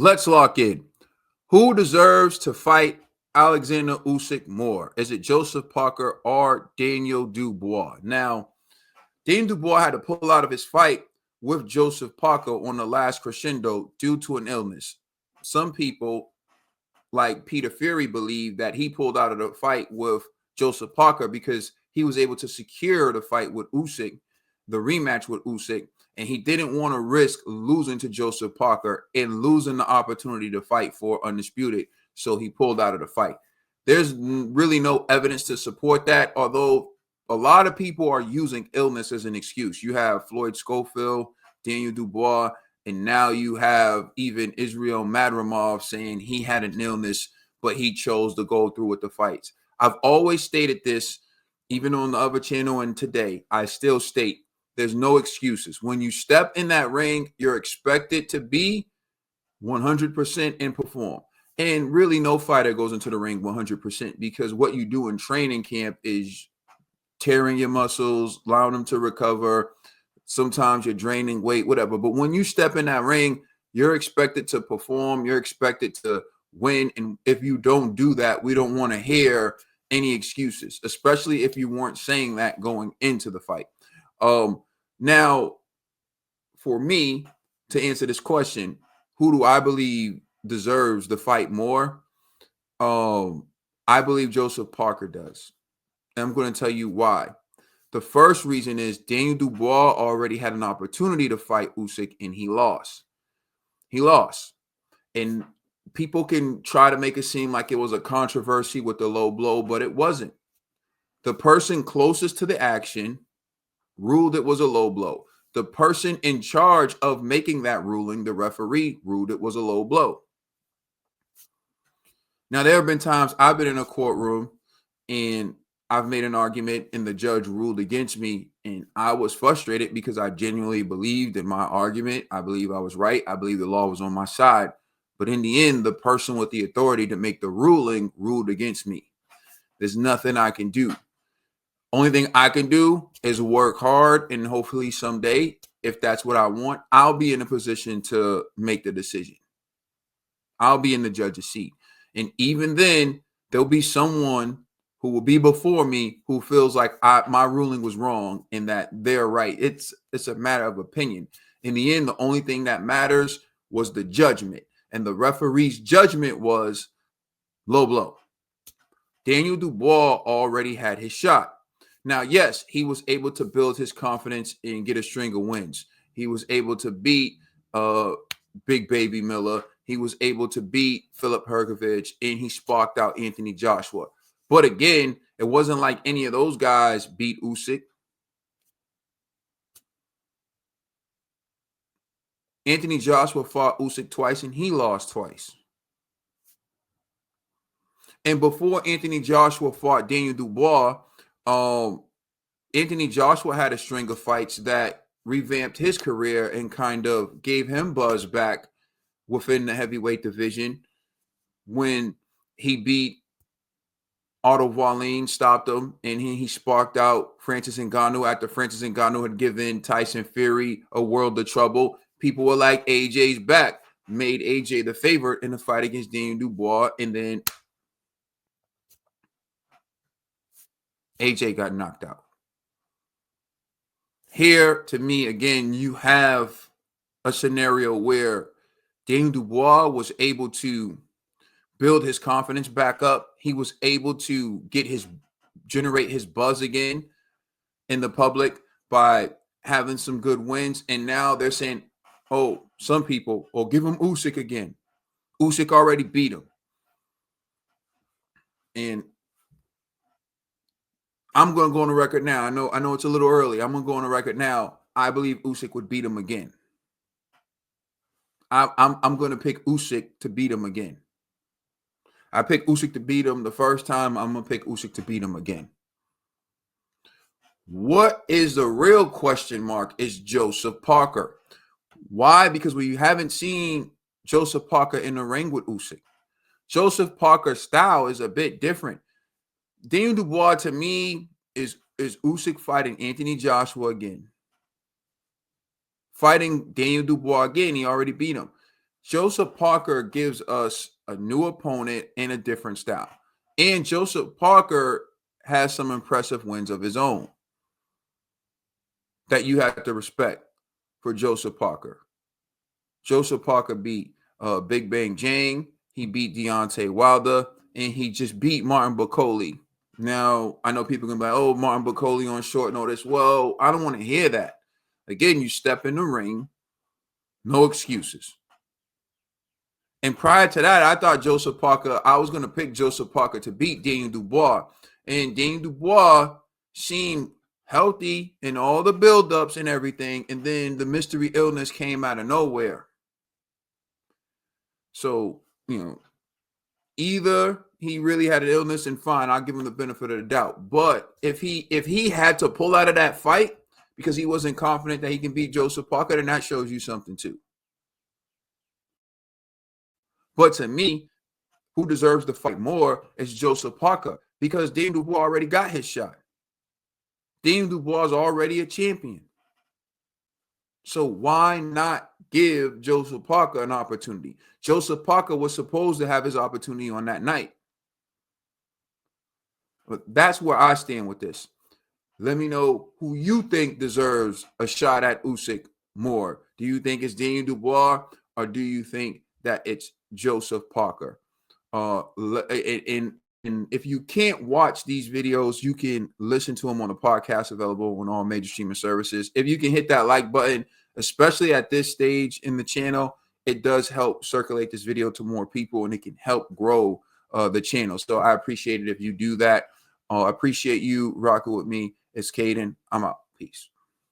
Let's lock in. Who deserves to fight Alexander Usyk more? Is it Joseph Parker or Daniel Dubois? Now, Daniel Dubois had to pull out of his fight with Joseph Parker on the last crescendo due to an illness. Some people, like Peter Fury, believe that he pulled out of the fight with Joseph Parker because he was able to secure the fight with Usyk, the rematch with Usyk, and he didn't want to risk losing to Joseph Parker and losing the opportunity to fight for Undisputed. So he pulled out of the fight. There's really no evidence to support that, although a lot of people are using illness as an excuse. You have Floyd Schofield, Daniel Dubois, and now you have even Israel Madrimov saying he had an illness, but he chose to go through with the fights. I've always stated this, even on the other channel, and today I still state there's no excuses. When you step in that ring, you're expected to be 100% and perform. And really, no fighter goes into the ring 100% because what you do in training camp is tearing your muscles, allowing them to recover. Sometimes you're draining weight, whatever. But when you step in that ring, you're expected to perform. You're expected to win. And if you don't do that, we don't want to hear any excuses, especially if you weren't saying that going into the fight. Now, for me to answer this question, who do I believe deserves the fight more? I believe Joseph Parker does. And I'm going to tell you why. The first reason is Daniel Dubois already had an opportunity to fight Usyk and he lost. He lost. And people can try to make it seem like it was a controversy with the low blow, but it wasn't. The person closest to the action ruled it was a low blow. The person in charge of making that ruling, the referee, ruled it was a low blow. Now, there have been times I've been in a courtroom and I've made an argument and the judge ruled against me, and I was frustrated because I genuinely believed in my argument. I believe I was right. I believe the law was on my side. But in the end, the person with the authority to make the ruling ruled against me. There's nothing I can do. Only thing I can do is work hard, and hopefully someday, if that's what I want, I'll be in a position to make the decision. I'll be in the judge's seat. And even then, there'll be someone who will be before me who feels like my ruling was wrong and that they're right. It's a matter of opinion. In the end, the only thing that matters was the judgment. And the referee's judgment was low blow. Daniel Dubois already had his shot. Now, yes, he was able to build his confidence and get a string of wins. He was able to beat Big Baby Miller. He was able to beat Philip Hergovich, and he sparked out Anthony Joshua. But again, it wasn't like any of those guys beat Usyk. Anthony Joshua fought Usyk twice, and he lost twice. And before Anthony Joshua fought Daniel Dubois, Anthony Joshua had a string of fights that revamped his career and kind of gave him buzz back within the heavyweight division when he beat Otto Wallin, stopped him, and he sparked out Francis Ngannou after Francis Ngannou had given Tyson Fury a world of trouble. People were like, AJ's back, made AJ the favorite in the fight against Daniel Dubois, and then AJ got knocked out. Here, to me, again, you have a scenario where Daniel Dubois was able to build his confidence back up. He was able to generate his buzz again in the public by having some good wins. And now they're saying, oh, some people, oh, give him Usyk again. Usyk already beat him. And I'm going to go on the record now. I know it's a little early. I'm going to go on the record now. I believe Usyk would beat him again. I'm going to pick Usyk to beat him again. I picked Usyk to beat him the first time. I'm going to pick Usyk to beat him again. What is the real question mark is Joseph Parker. Why? Because we haven't seen Joseph Parker in the ring with Usyk. Joseph Parker's style is a bit different. Daniel Dubois, to me, is Usyk fighting Anthony Joshua again. Fighting Daniel Dubois again, he already beat him. Joseph Parker gives us a new opponent and a different style. And Joseph Parker has some impressive wins of his own that you have to respect for Joseph Parker. Joseph Parker beat Big Bang Jang. He beat Deontay Wilder, and he just beat Martin Bakole. Now, I know people are going to be like, oh, Martin Bakole on short notice. Well, I don't want to hear that. Again, you step in the ring, no excuses. And prior to that, I thought Joseph Parker, I was going to pick Joseph Parker to beat Daniel Dubois. And Daniel Dubois seemed healthy in all the buildups and everything. And then the mystery illness came out of nowhere. So, either he really had an illness and fine, I'll give him the benefit of the doubt. But if he had to pull out of that fight because he wasn't confident that he can beat Joseph Parker, then that shows you something too. But to me, who deserves to fight more is Joseph Parker because Daniel Dubois already got his shot. Daniel Dubois is already a champion. So why not give Joseph Parker an opportunity? Joseph Parker was supposed to have his opportunity on that night. But that's where I stand with this. Let me know who you think deserves a shot at Usyk more. Do you think it's Daniel Dubois or do you think that it's Joseph Parker? And if you can't watch these videos, you can listen to them on a podcast available on all major streaming services. If you can hit that like button, especially at this stage in the channel, it does help circulate this video to more people and it can help grow the channel. So I appreciate it if you do that. I appreciate you rocking with me. It's Caden. I'm out. Peace.